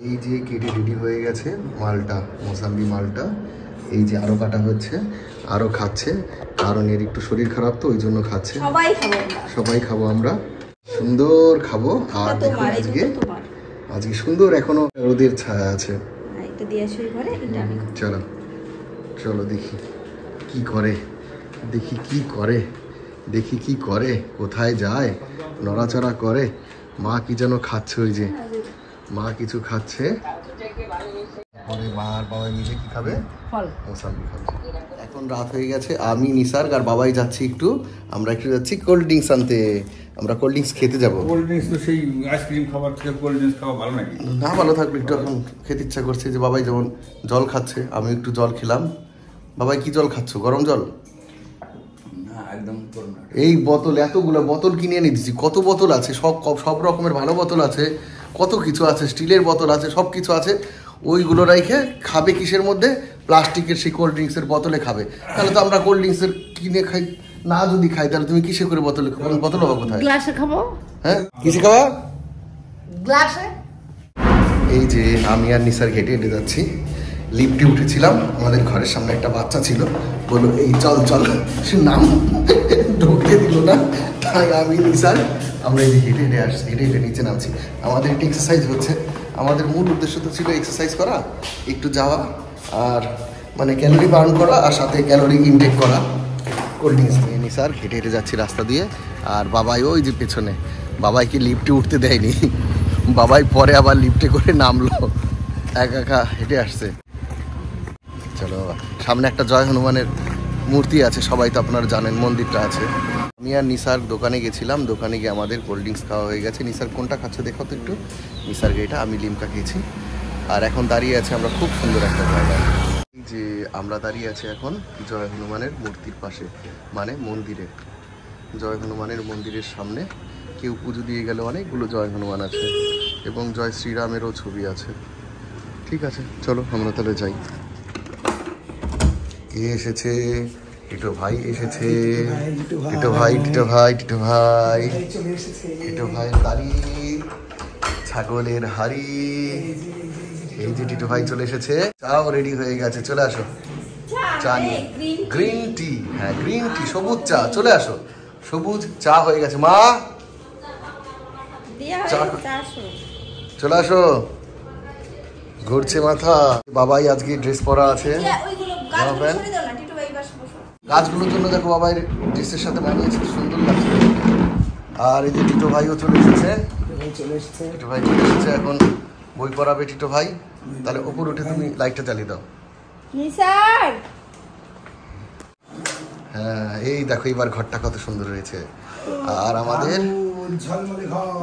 এই যে কেটে রেডি হয়ে গেছে মালটা, মৌসাম্বি মালটা। এই যে আরো কাটা হচ্ছে, আরো খাচ্ছে, কারণ এর একটু শরীর খারাপ তো ওই জন্য খাচ্ছে। সবাই খাবো আমরা, সুন্দর খাবো। আর দেখুন আজকে সুন্দর এখনো রোদের ছায়া আছে। চলো চলো দেখি কি করে, দেখি কি করে, দেখি কি করে, কোথায় যায়, নড়াচড়া করে। মা কি যেন খাচ্ছে, ওই যে মা কিছু খাচ্ছে। পরে মা আর বাবাই মিলে কি খাবে? ফল, মৌসাম্বি খাবে। এখন রাত হয়ে গেছে, আমি নিসার্গ আর বাবাই যাচ্ছি একটু, আমরা একটু যাচ্ছি কোল্ড ড্রিঙ্কস আনতে। আমরা কোল্ড ড্রিঙ্কস খেতে যাবো। কোল্ড ড্রিঙ্কস তো সেই আইসক্রিম খাবার থেকে কোল্ড ড্রিঙ্কস খাওয়া ভালো নাকি? না, ভালো থাকবে একটু। এখন খেতে ইচ্ছা করছে, যে বাবাই যেমন জল খাচ্ছে, আমি একটু জল খেলাম। বাবাই কি জল খাচ্ছ? গরম জল? না, একদম এই বোতল, এতগুলো বোতল কিনে এনে দিচ্ছি। কত বোতল আছে, সব রকমের ভালো বোতল আছে, কত কিছু আছে, স্টিলের বোতল আছে, সব কিছু আছে। ওইগুলো রেখে খাবে কিসের মধ্যে? প্লাস্টিকের সেই কোল্ড ড্রিঙ্কসের বোতলে খাবে। তাহলে তো আমরা কোল্ড ড্রিঙ্কসের কিনে খাই না, যদি খাই তাহলে তুমি কিসে করে বোতলে, বোতল হবে কোথায়? গ্লাসে খাবো। হ্যাঁ, কিসে খাওয়া? গ্লাসে। এই যে আমি আর নিসার হেঁটে হেঁটে যাচ্ছি, লিফটে উঠেছিলাম। আমাদের ঘরের সামনে একটা বাচ্চা ছিল, বললো এই চল চল, সে নাম ঢুকতে দিল না। তাই আমি নিসার আমরা এই যে হেঁটে হেঁটে আসছি, হেঁটে হেঁটে নিচে নামছি। আমাদের একটু এক্সারসাইজ হচ্ছে। আমাদের মূল উদ্দেশ্য তো ছিল এক্সারসাইজ করা, একটু যাওয়া, আর মানে ক্যালোরি বার্ন করা, আর সাথে ক্যালোরি ইনটেক করা। কোল্ড ড্রিঙ্কস নিয়ে নিসার হেঁটে হেঁটে যাচ্ছি রাস্তা দিয়ে। আর বাবাই ওই যে পেছনে, বাবাইকে লিফটে উঠতে দেয়নি, বাবাই পরে আবার লিফটে করে নামলো, একা একা হেঁটে আসছে। চলো, সামনে একটা জয় হনুমানের মূর্তি আছে, সবাই তো আপনারা জানেন, মন্দিরটা আছে। আমি আর নিসার দোকানে গেছিলাম, দোকানে গিয়ে আমাদের কোল্ড ড্রিঙ্কস খাওয়া হয়ে গেছে। নিসার কোনটা খাচ্ছে দেখো তো একটু। নিসার এটা, আমি লিমকা খেয়েছি। আর এখন দাঁড়িয়ে আছে আমরা খুব সুন্দর একটা জায়গায়। এই যে আমরা দাঁড়িয়ে আছি এখন জয় হনুমানের মূর্তির পাশে, মানে মন্দিরে, জয় হনুমানের মন্দিরের সামনে। কেউ পুজো দিয়ে গেলে অনেকগুলো জয় হনুমান আছে, এবং জয় শ্রীরামেরও ছবি আছে। ঠিক আছে, চলো আমরা তাহলে যাই। কে এসেছে? টিটো ভাই এসেছে। টিটো ভাই, টিটো ভাই, টিটো ভাই, টিটো ভাই বাড়ি, ছাগলের হাড়ি। এই যে টিটো ভাই চলে এসেছে, চাও রেডি হয়ে গেছে, চলে আসো। চা নিয়ে, গ্রিন টি, হ্যাঁ গ্রিন টি, সবুজ চা, চলে আসো। সবুজ চা হয়ে গেছে। মা চলে আসো। ঘুরছে মাথা। বাবাই আজকে ড্রেস পরা আছে, গাছগুলোর জন্য দেখো বাবাই ড্রেসের সাথে মানিয়েছে, সুন্দর লাগছে। আর এই যে টিটো ভাইও চলে এসেছে, টিটো ভাই চলে এসেছে, এখন বই পড়াবে টিটো ভাই। তাহলে উপর উঠে তুমি লাইটটা জ্বালিয়ে দাও। হ্যাঁ, এই দেখো এবার ঘরটা কত সুন্দর হয়েছে। আর আমাদের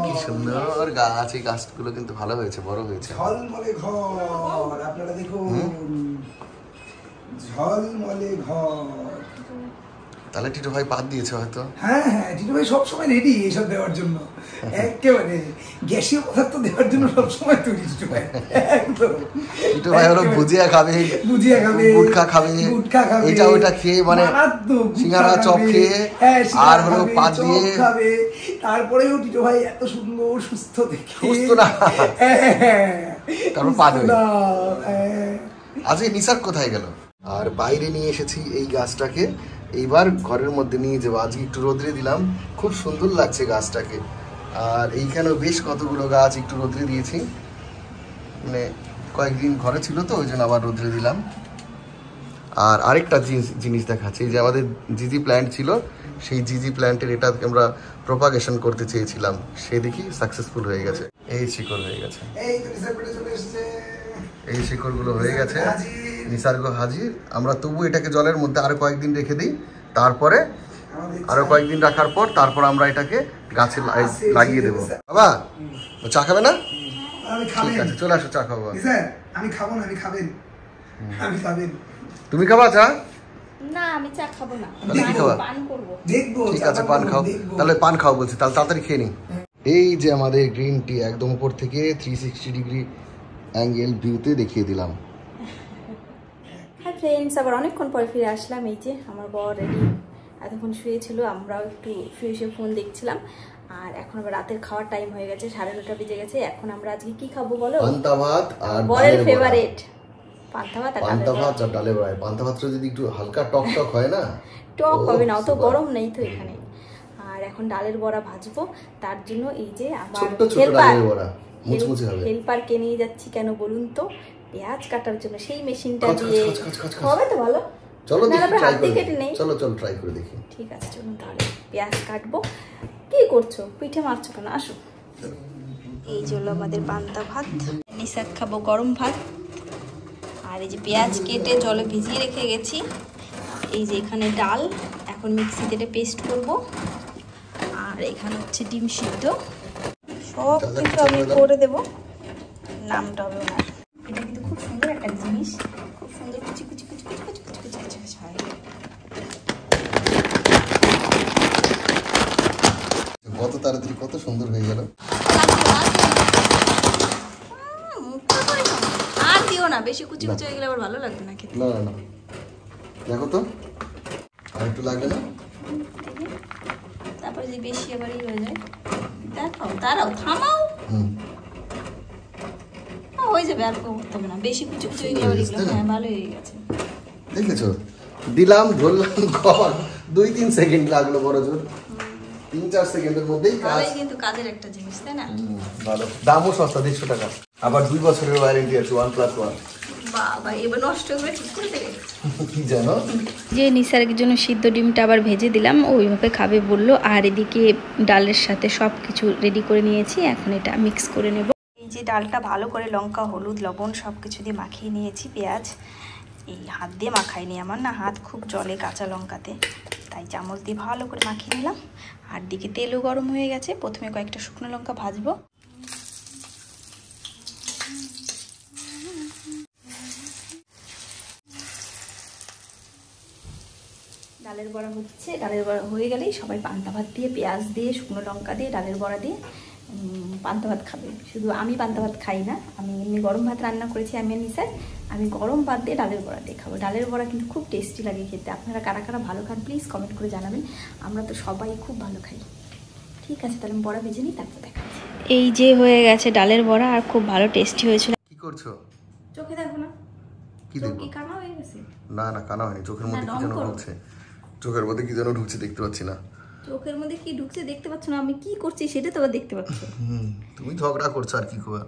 কি সুন্দর গাছ, এই গাছগুলো কিন্তু ভালো হয়েছে, বড় হয়েছে। ঝলমলে ঘর, আপনারা দেখুন, ঝলমলে ঘর। তাহলে টিটো ভাই পাত দিয়েছে হয়তো। হ্যাঁ হ্যাঁ, টিটো ভাই সবসময় রেডি এইসব দেওয়ার জন্য, একেবারে গ্যাসীয় পদার্থ দেওয়ার জন্য সবসময় তৈরি টিটো ভাই। একদম টিটো ভাই হলো ভুজিয়া খাবে, ভুজিয়া খাবে, গুটখা খাবে, গুটখা খাবে, এটা ওটা খেয়ে, মানে সিঙ্গারা চপ খেয়ে, আর হলো পাত দিয়ে খাবে। তারপরেও টিটো ভাই এত সুন্দর সুস্থ দেখে, সুস্থ না, তারপর পাত হয়ে। আজকে নিসার কোথায় গেল? আর বাইরে নিয়ে এসেছি এই গাছটাকে, এইবার ঘরের মধ্যে নিয়ে যাবো। আজকে একটু রোদ্রে দিলাম, খুব সুন্দর লাগছে গাছটাকে। আর এইখানেও বেশ কতগুলো গাছ একটু রোদ্রে দিয়েছি, মানে কয়েকদিন ঘরে ছিল তো ওই জন্য আবার রোদ্রে দিলাম। আর আরেকটা জিনিস দেখাচ্ছি, যে আমাদের জিজি প্ল্যান্ট ছিল, সেই জিজি প্ল্যান্টের এটা আমরা প্রপাগেশন করতে চেয়েছিলাম, সে দেখি সাকসেসফুল হয়ে গেছে। এই শিকড় হয়ে গেছে, এই শিকড়গুলো হয়ে গেছে। নিসার্গ হাজির। আমরা তবু এটাকে জলের মধ্যে আরো কয়েকদিন রেখে দিই, তারপরে আরো কয়েকদিন রাখার পর তারপর আমরা এটাকে গাছে লাগিয়ে দেবো। বাবা চা খাবে না? ঠিক আছে, চলে আসো, চা খাবো। আমি খাবো না, আমি খাবেন, আমি খাবেন। তুমি খাবা চা? না, আমি চা খাবো না, কি খাবা? পান করব। দেখবো, ঠিক আছে, পান খাও। তাহলে পান খাও বলছি, তাহলে তাড়াতাড়ি খেয়ে নিই। এই যে আমাদের গ্রিন টি, একদম উপর থেকে 360 ডিগ্রি অ্যাঙ্গেল ভিউতে দেখিয়ে দিলাম। হ্যাঁ ফ্রেন্ডস, আবার অনেকক্ষণ পর ফিরে আসলাম। এই যে আমার বর রেডি, এতক্ষণ শুয়েছিল, আমরাও একটু শুয়ে শুয়ে ফোন দেখছিলাম। আর এখন আবার রাতের খাওয়ার টাইম হয়ে গেছে, 9:30 বেজে গেছে। এখন আমরা আজকে কি খাবো বলো? পান্তা ভাত আর বরের ফেভারিট পান্তা ভাত আর ডালের বড়া। পান্তা ভাতটা যদি একটু হালকা টক টক হয় না, টক হবে না, অত গরম নেই তো এখানে। আর এখন ডালের বড়া ভাজবো, তার জন্য এই যে আমার ছোট ছোট ডালের বড়া মুচমুচে হবে। হেল্পারকে নিয়ে যাচ্ছি, কেন বলুন তো? পেঁয়াজ কাটার জন্য সেই মেশিনটা দিয়ে হবে তো ভালো। চলো দেখি ট্রাই করে কেটে নেই। চলো ট্রাই করে দেখি। ঠিক আছে চলুন তাহলে পেঁয়াজ কাটবো। কি করছো, পিঠে মারছো কেন? আসো। এই যে হলো আমাদের পান্তা ভাত, নিশাক খাবো গরম ভাত। আর এই যে পেঁয়াজ কেটে জলে ভিজিয়ে রেখে গেছি। এই যে এখানে ডাল, এখন মিক্সিতে এটা পেস্ট করব। আর এখানে হচ্ছে ডিম সিদ্ধ, সব কিছু আমি করে দেবো। নামটা হবে ওনার। এটা কিন্তু খুব সুন্দর একটা জিনিস, খুব সুন্দর কুচি কুচি কুচি কুচি কুচি কুচি কুচি কুচি কুচি হয়। কত তাড়াতাড়ি কত সুন্দর হয়ে গেল। আর দিও না, বেশি কুচি কুচি হয়ে গেলে আবার ভালো লাগবে না খেতে। না না না, দেখো তো আর একটু লাগবে না? তারপরে যে বেশি আবারই হয়ে যায়, দেখো দাঁড়াও থামাও। হয়ে যাবে, আর করতে হবে না, বেশি কুচি কুচি হয়ে গেলে আবার। হ্যাঁ ভালো হয়ে গেছে, দেখেছো? দিলাম, ধরলাম, কর 2-3 সেকেন্ড লাগলো, বড় জোর 3-4 সেকেন্ডের মধ্যেই কাজ। ভালোই কিন্তু কাজের একটা জিনিস, তাই না? ভালো, দামও সস্তা, 150 টাকা। আবার 2 বছরের ওয়ারেন্টি আছে, 1+1। বাবা, এবার নষ্ট করে ঠিক করে দেবে কি জানো? যে নিসারের জন্য সিদ্ধ ডিমটা আবার ভেজে দিলাম, ওইভাবে খাবে বললো। আর এদিকে ডালের সাথে সব কিছু রেডি করে নিয়েছি, এখন এটা মিক্স করে নেব। এই যে ডালটা ভালো করে লঙ্কা, হলুদ, লবণ সব কিছু দিয়ে মাখিয়ে নিয়েছি। পেঁয়াজ এই হাত দিয়ে মাখাইনি, আমার না হাত খুব জলে কাঁচা লঙ্কাতে, তাই চামচ দিয়ে ভালো করে মাখিয়ে নিলাম। আর দিকে তেলও গরম হয়ে গেছে, প্রথমে কয়েকটা শুকনো লঙ্কা ভাজবো। ডালের বড়া হচ্ছে, ডালের বড়া হয়ে গেলেই সবাই পান্তা ভাত দিয়ে, পেঁয়াজ দিয়ে, শুকনো লঙ্কা দিয়ে, ডালের বড়া দিয়ে পান্তা ভাত খাবে। শুধু আমি পান্তা ভাত খাই না, আমি এমনি গরম ভাত রান্না করেছি আমি আর নিসার। আমি গরম ভাত দিয়ে ডালের বড়া দিয়ে খাবো। ডালের বড়া কিন্তু খুব টেস্টি লাগে খেতে। আপনারা কারা কারা ভালো খান প্লিজ কমেন্ট করে জানাবেন। আমরা তো সবাই খুব ভালো খাই। ঠিক আছে, তাহলে আমি বড়া ভেজে নিই, তারপর দেখা যাচ্ছে। এই যে হয়ে গেছে ডালের বড়া, আর খুব ভালো টেস্টি হয়েছিল। কি করছো? চোখে দেখো না, কি দেখো? কি কানা হয়ে গেছে? না না, কানা হয়নি, চোখের মধ্যে কি যেন ঢুকছে। চোখের মধ্যে কি যেন ঢুকছে, দেখতে পাচ্ছি না। চোখের মধ্যে কি ঢুকছে দেখতে পাচ্ছ না? আমি কি করছি সেটা তো আবার দেখতে পাচ্ছ। তুমি ঝগড়া করছো, আর কি করবা?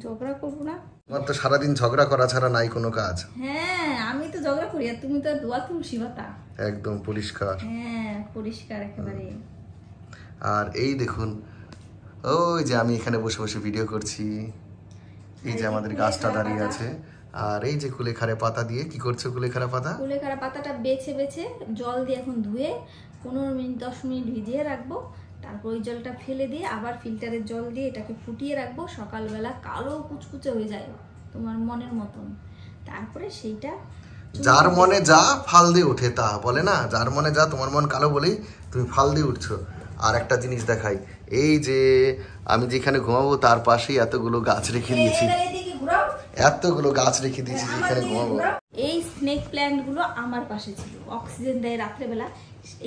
ঝগড়া করবো না? তোমার তো সারাদিন ঝগড়া করা ছাড়া নাই কোনো কাজ। হ্যাঁ, আমি তো ঝগড়া করি, আর তুমি তো দোয়া তুলসী পাতা। একদম পরিষ্কার। হ্যাঁ, পরিষ্কার একেবারে। আর এই দেখুন, ওই যে আমি এখানে বসে বসে ভিডিও করছি, এই যে আমাদের গাছটা দাঁড়িয়ে আছে। আর এই যে কুলেখাড়া পাতা দিয়ে কি করছো? কুলেখাড়া পাতা, কুলেখাড়া পাতাটা বেছে বেছে জল দিয়ে এখন ধুয়ে 15 মিনিট 10 মিনিট ভিজিয়ে রাখবো। তারপর ওই জলটা ফেলে দিয়ে আবার ফিল্টারের জল দিয়ে এটাকে ফুটিয়ে রাখবো। সকালবেলা কালো কুচকুচে হয়ে যায় তোমার মনের মতন। তারপরে সেইটা যার মনে যা ফাল দিয়ে ওঠে তা বলে না, যার মনে যা, তোমার মন কালো বলেই তুমি ফাল দিয়ে উঠছো। আর একটা জিনিস দেখাই, এই যে আমি যেখানে ঘুমাবো তার পাশেই এতগুলো গাছ রেখে দিয়েছি, এতগুলো গাছ রেখে দিয়েছি যেখানে ঘুমাবো। এই স্নেক প্ল্যান্ট গুলো আমার পাশে ছিল, অক্সিজেন দেয় রাত্রেবেলা,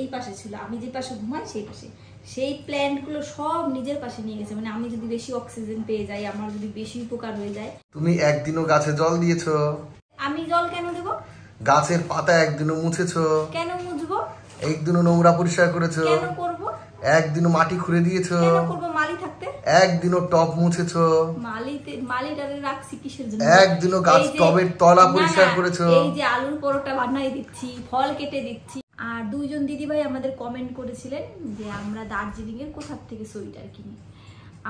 এই পাশে ছিল। আমি যে পাশে ঘুমাই সেই পাশে। সেই প্ল্যান্ট গুলো সব নিজের পাশে নিয়ে গেছে। মানে আমি যদি বেশি অক্সিজেন পেয়ে যাই, আমার যদি বেশি উপকার হয়ে যায়। তুমি একদিনও গাছে জল দিয়েছো? আমি জল কেন দেব? গাছের পাতা একদিনও মুছেছো? কেন মুছবো? একদিনও নোংরা পরিষ্কার করেছো? কেন করব? একদিনও মাটি খুঁড়ে দিয়েছো? কেন করব? মালি থাকতে। একদিনও টব মুছেছো? মালিটারে রাখছি কিসের জন্য? একদিনও গাছ টবের তলা পরিষ্কার করেছো? এই যে আলুর পরোটা বানাই দিচ্ছি, ফল কেটে দিচ্ছি। আর দুইজন দিদিভাই আমাদের কমেন্ট করেছিলেন যে আমরা দার্জিলিং এর কোথা থেকে সোয়েটার কিনি।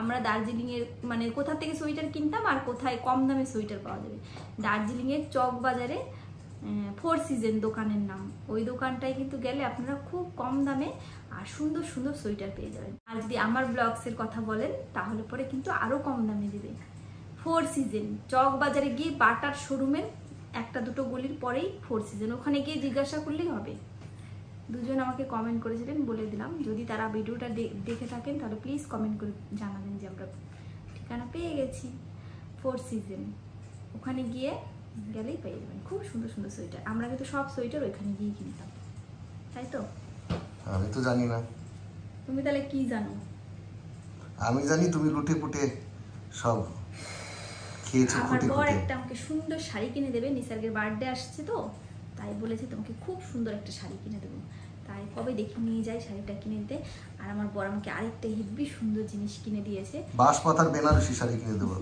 আমরা দার্জিলিং এর মানে কোথা থেকে সোয়েটার কিনতাম আর কোথায় কম দামে সোয়েটার পাওয়া যাবে। দার্জিলিং এর চক বাজারে 4 সিজন দোকানের নাম। ওই দোকানটায় কিন্তু গেলে আপনারা খুব কম দামে আর সুন্দর সুন্দর সোয়েটার পেয়ে যাবেন। আর যদি আমার ব্লগসের কথা বলেন তাহলে পরে কিন্তু আরো কম দামে দেবে। 4 সিজন চক বাজারে গিয়ে বাটার শোরুমের একটা দুটো গলির পরেই 4 সিজন, ওখানে গিয়ে জিজ্ঞাসা করলেই হবে। দুজন আমাকে কমেন্ট করেছিলেন, বলে দিলাম। যদি তারা ভিডিওটা দেখে থাকেন তাহলে প্লিজ কমেন্ট করে জানাবেন যে আমরা ঠিকানা পেয়ে গেছি। 4 সিজন ওখানে গিয়ে গেলেই পেয়ে যাবেন খুব সুন্দর সুন্দর সোয়েটার। আমরা কিন্তু সব সোয়েটার ওইখানে গিয়ে কিনতাম, তাই তো? আমি তো জানি না। তুমি তাহলে কি জানো? আমি জানি তুমি লুটে পুটে সব খেয়েছো আমার খুঁটে বর খুঁটে। একটা আমাকে সুন্দর শাড়ি কিনে দেবে, নিসর্গের বার্থডে আসছে তো, তাই বলেছে তোমাকে খুব সুন্দর একটা শাড়ি কিনে দেবো। তাই কবে দেখি নিয়ে যাই শাড়িটা কিনে দিতে। আর আমার বর আমাকে আরেকটা হেব্বি সুন্দর জিনিস কিনে দিয়েছে। বাঁশপাতার বেনারসি শাড়ি কিনে দেবো।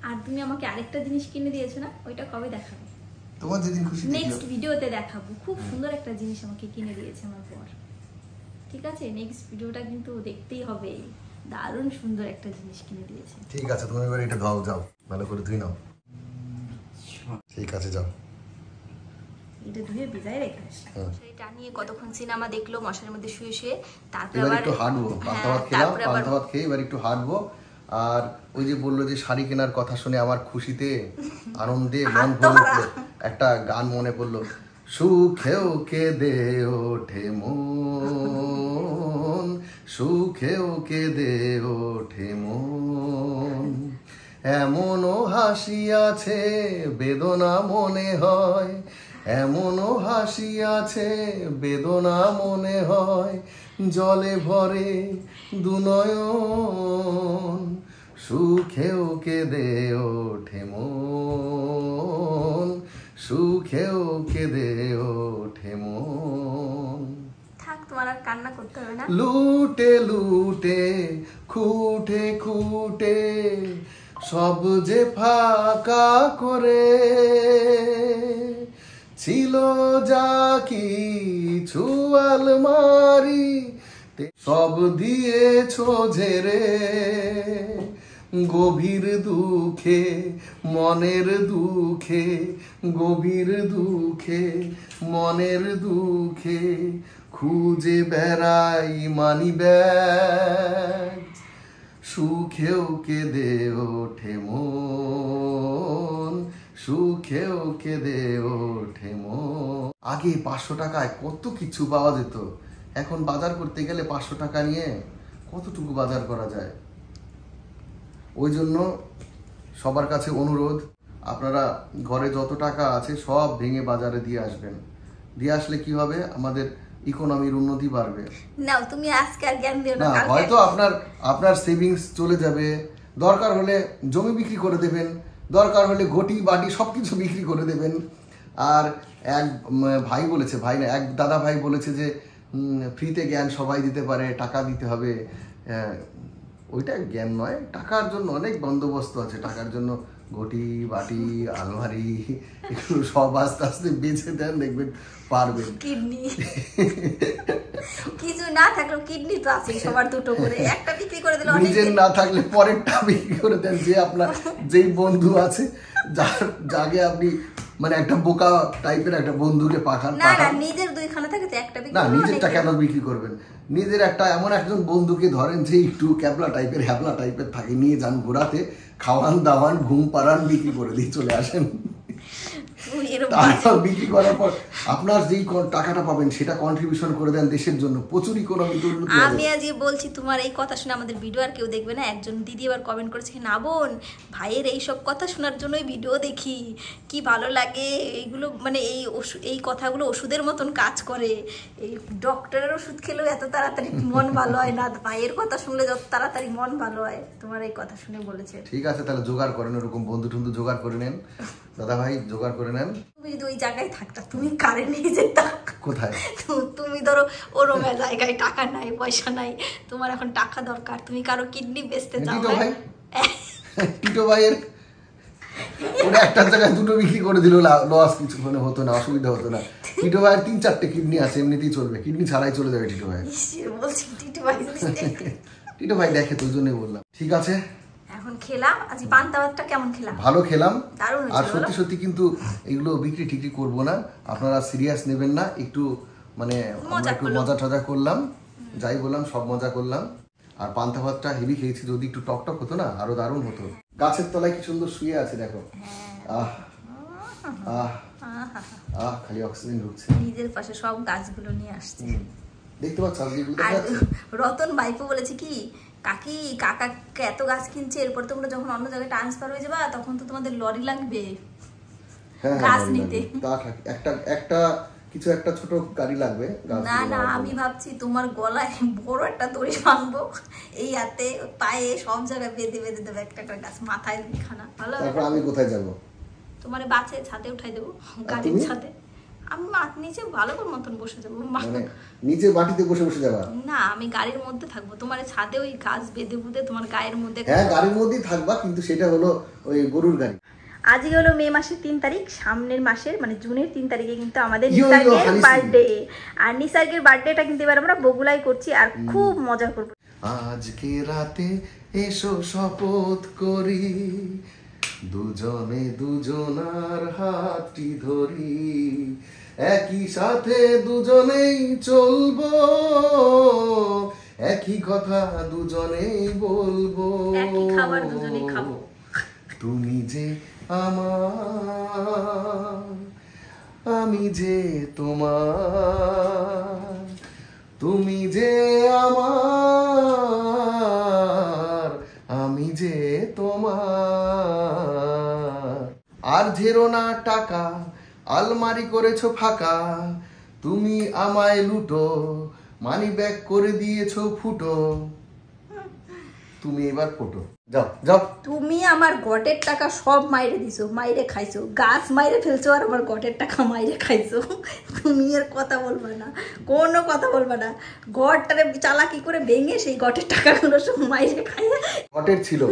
আর তুমি আমাকে আরেকটা জিনিস কিনে দিয়েছো না, ওইটা কবে দেখাবে? তোমার যেদিন খুশি নেক্সট ভিডিওতে দেখাবো। খুব সুন্দর একটা জিনিস আমাকে কিনে দিয়েছে আমার বর। ঠিক আছে, নেক্সট ভিডিওটা কিন্তু দেখতেই হবে। দারুণ সুন্দর একটা জিনিস কিনে দিয়েছে। ঠিক আছে, তুমি এবার এটা ধোও, যাও ভালো করে ধুই নাও। ঠিক আছে, যাও। এটা ধুয়ে ভিজায় রেখে আসি। হ্যাঁ। এটা নিয়ে কতক্ষণ সিনেমা দেখলো মশার মধ্যে শুয়ে শুয়ে। তারপর এবার আবার একটু হাঁটবো, পান্তা ভাত খেলাম, পান্তা ভাত খেয়ে এবার একটু হাঁটবো। আর ওই যে বললো যে শাড়ি কেনার কথা শুনে আমার খুশিতে আনন্দে মন ভরে উঠলো। একটা গান মনে পড়লো, সুখেও কেঁদে ওঠে মন, সুখেও কেঁদে ওঠে মন, এমনও হাসি আছে বেদনা মনে হয়, এমনও হাসি আছে বেদনা মনে হয়, জলে ভরে দুনয়ন, সুখেও কেঁদে ওঠে মন, সুখেও কেঁদে ওঠে মন। থাক, তোমার আর কান্না করতে হবে না। লুটে লুটে খুঁটে খুঁটে সব যে ফাঁকা করে ছিল যা কিছু আলমারি সব দিয়েছো ঝেড়ে, গভীর দুঃখে মনের দুঃখে, গভীর দুঃখে মনের দুঃখে খুঁজে বেড়াই মানি ব্যাগ, সুখেও কেঁদে ওঠে মন, সুখেও কেঁদে ওঠে মন। আগে 500 টাকায় কত কিছু পাওয়া যেত, এখন বাজার করতে গেলে 500 টাকা নিয়ে কতটুকু বাজার করা যায়। ওই জন্য সবার কাছে অনুরোধ, আপনারা ঘরে যত টাকা আছে সব ভেঙে বাজারে দিয়ে আসবেন। দিয়ে আসলে কি হবে, আমাদের ইকোনমির উন্নতি বাড়বে। নাও তুমি আজকে আর জ্ঞান দিও না, না, কালকে হয়তো আপনার সেভিংস চলে যাবে, দরকার হলে জমি বিক্রি করে দেবেন, দরকার হলে ঘটি বাটি সবকিছু বিক্রি করে দেবেন। আর এক ভাই বলেছে, ভাই না এক দাদা ভাই বলেছে যে ফ্রিতে জ্ঞান সবাই দিতে পারে, টাকা দিতে হবে। ওইটা জ্ঞান নয়, টাকার জন্য অনেক বন্দোবস্ত আছে, টাকার জন্য ঘটি বাটি আলমারি এগুলো সব আস্তে আস্তে বেছে দেন, দেখবেন পারবেন। কিডনি কিছু না থাকলেও কিডনি তো আছে সবার, দুটো করে, একটা বিক্রি করে দিলে নিজের না থাকলে পরেরটা বিক্রি করে দেন। যে আপনার যেই বন্ধু আছে যাকে আপনি মানে একটা বোকা টাইপের একটা বন্ধুকে পাঠান, না না, নিজের দুইখানা থাকে তো একটা বিক্রি না করলে নিজেরটা কেন বিক্রি করবেন? নিজের একটা এমন একজন বন্ধুকে ধরেন যে একটু ক্যাবলা টাইপের হ্যাবলা টাইপের থাকে, নিয়ে যান ঘোরাতে, খাওয়ান দাওয়ান ঘুম পাড়ান, বিক্রি করে দিয়ে চলে আসেন। তারপর বিক্রি করার পর আপনার যেই টাকাটা পাবেন সেটা কন্ট্রিবিউশন করে দেন দেশের জন্য, প্রচুর ইকোনমিক উন্নতি হবে। আমি আজ বলছি, তোমার এই কথা শুনে আমাদের ভিডিও আর কেউ দেখবে না। একজন দিদি আবার কমেন্ট করেছে, না বোন ভাইয়ের এইসব কথা শোনার জন্যই ভিডিও দেখি, কি ভালো লাগে এইগুলো, মানে এই কথাগুলো ওষুধের মতন কাজ করে, এই ডক্টরের ওষুধ খেলেও এত তাড়াতাড়ি মন ভালো হয় না, ভাইয়ের কথা শুনলে যত তাড়াতাড়ি মন ভালো হয়। তোমার এই কথা শুনে বলেছে। ঠিক আছে, তাহলে জোগাড় করেন, ওরকম বন্ধু টন্ধু জোগাড় করে নেন, দাদা ভাই জোগাড় করে নেন। তুমি যদি ওই জায়গায় থাকতা, তুমি কারে নিয়ে যেতা কোথায়? তুমি ধরো ওরম জায়গায় টাকা নাই, পয়সা নাই, তোমার এখন টাকা দরকার, তুমি কারো কিডনি বেচতে চাও। টিটো ভাই, টিটো ভাইয়ের ওটা একটা জায়গায় দুটো বিক্রি করে দিল, লস কিছু মানে হতো না, অসুবিধা হতো না। টিটো ভাইয়ের 3-4টে কিডনি আছে, এমনিতেই চলবে, কিডনি ছাড়াই চলে যাবে টিটো ভাই। বলছি টিটো ভাই টিটো ভাই দেখে তো, ওই জন্যই বললাম। ঠিক আছে, এখন খেলাম আজ পান্তা ভাতটা, কেমন খেলাম? ভালো খেলাম। দারুণ আর হয়েছিল, সত্যি সত্যি কিন্তু এগুলো বিক্রি টিক্রি করবো না, আপনারা সিরিয়াস নেবেন না, একটু মানে আমরা একটু মজা টজা করলাম, যাই বললাম সব মজা করলাম। আর পান্তা ভাতটা হেভি খেয়েছি, যদি একটু টক টক হতো না আরো দারুণ হতো। গাছের তলায় কি সুন্দর শুয়ে আছে দেখো, আহ আহ আহ, খালি অক্সিজেন ঢুকছে। নিজের পাশে সব গাছগুলো নিয়ে আসছে, দেখতে পাচ্ছ? আর রতন ভাইপো বলেছে কি, কাকি কাকাকে এত গাছ কিনছে, এরপর তোমরা যখন অন্য জায়গায় ট্রান্সফার হয়ে যাবা তখন তো তোমাদের লরি লাগবে গাছ নিতে। তা একটা কিছু একটা ছোট গাড়ি লাগবে। না না, আমি ভাবছি তোমার গলায় বড় একটা দড়ি বাঁধবো, এই হাতে পায়ে সব জায়গায় বেঁধে বেঁধে দেবো একটা করে গাছ, মাথায় দুইখানা। ভালো হবে? তারপর আমি কোথায় যাব? তোমার বাসে ছাদে উঠাই দেবো, গাড়ির ছাদে। আমি নিচে ভালো করে মতন বসে যাবো। মানে নিচে মাটিতে বসে বসে যাবা? না, আমি গাড়ির মধ্যে থাকবো, তোমার ছাদে ওই গাছ বেঁধে বুঁধে তোমার গায়ের মধ্যে। হ্যাঁ, গাড়ির মধ্যেই থাকবা, কিন্তু সেটা হলো ওই গরুর গাড়ি। আজকে হলো মে মাসের 3 তারিখ, সামনের মাসের মানে জুনের 3 তারিখে কিন্তু আমাদের নিসার্গের বার্থডে। আর নিসার্গের বার্থডেটা কিন্তু এবার আমরা বগুলাই করছি আর খুব মজা করবো। আজকে রাতে এসো শপথ করি, দুজনে দুজনার হাতটি ধরি, একই সাথে দুজনেই চলবো, একই কথা দুজনেই বলবো, একই খাবার দুজনেই খাবো। তুমি যে আমার, আমি যে তোমার, তুমি যে আমার, আমি যে তোমার। আর ঝেরো না টাকা, আলমারি করেছো ফাঁকা, তুমি আমায় লুটো, মানি ব্যাগ করে দিয়েছো ফুটো, তুমি এবার ফটো। যাও যাও। তুমি আমার গটের টাকা সব মাইরে দিছো, মাইরে খাইছো, গাছ মাইরে ফেলছো আর আমার গটের টাকা মাইরে খাইছো। তুমি আর কথা বলবা না, কোনো কথা বলবা না। গড়টারে চালাকি করে ভেঙে সেই গটের টাকাগুলো সব মাইরে খাইয়ে। ঘটের ছিল,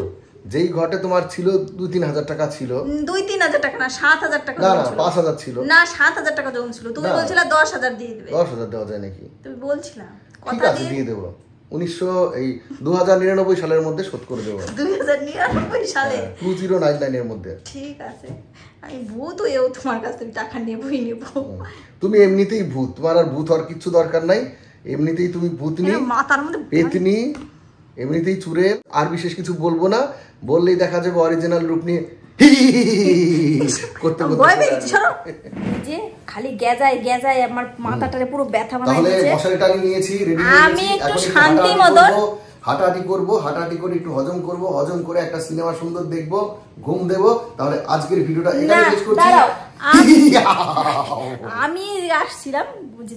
যেই ঘটে তোমার ছিল 2-3 হাজার টাকা ছিল। 2-3 হাজার টাকা না, 7,000 টাকা। না না, 5,000 ছিল। না, 7,000 টাকা যখন ছিল তুমি বলছিলা 10,000 দিয়ে দিবে। 10,000 দেওয়া যায় নাকি? তুমি বলছিলা ঠিক কথা আছে, দিয়ে দেবো। 2099 সালের মধ্যে শোধ করে দেবো। 2099 সালে 2099 এর মধ্যে। ঠিক আছে, আমি ভূত হয়েও তোমার কাছ থেকে টাকা নেবই নেব। তুমি এমনিতেই ভূত, তোমার আর ভূত হওয়ার কিচ্ছু দরকার নাই, এমনিতেই তুমি ভূতনি, মাথার মধ্যে পেতনি, এমনিতেই চুরে। আর বিশেষ কিছু বলবো না, বললেই দেখা যাবে অরিজিনাল রূপ নিয়ে করতে যে খালি গেজায় গেজায় আমার মাথাটারে পুরো ব্যথা বানাই তাহলে দিয়েছে। মশারি টানি নিয়েছি, রেডি হয়ে আমি গেছি। একটু এখন শান্তি মতন হাঁটাহাঁটি করব, হাঁটাহাঁটি করে একটু হজম করব, হজম করে একটা সিনেমা সুন্দর দেখব, ঘুম দেব। তাহলে আজকের ভিডিওটা এখানে শেষ করছি। আমি আসছিলাম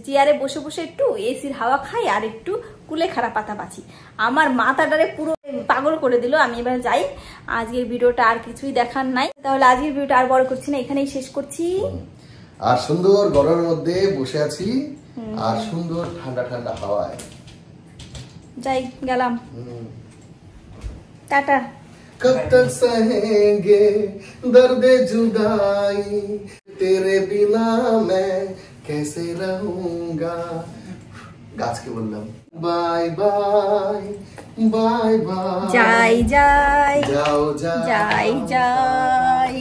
চেয়ারে বসে বসে একটু এসির হাওয়া খাই আর একটু কুলেখাড়া পাতা বাঁচি, আমার মাথাটারে পুরো পাগল করে দিল। আমি এবার যাই, আজকের ভিডিওটা আর কিছুই দেখার নাই, তাহলে আজকের ভিডিওটা আর বড় করছি না, এখানেই শেষ করছি। আর সুন্দর গরমের মধ্যে বসে আছি আর সুন্দর ঠান্ডা ঠান্ডা হাওয়ায় যাই, গেলাম, টাটা। कब तक सहेंगे दर्द जुदाई, तेरे बिना मैं कैसे रहूंगा। গাছ কে বললাম বাই বাই বাই বাই, যাই যাই যাও যাই যাই যাই।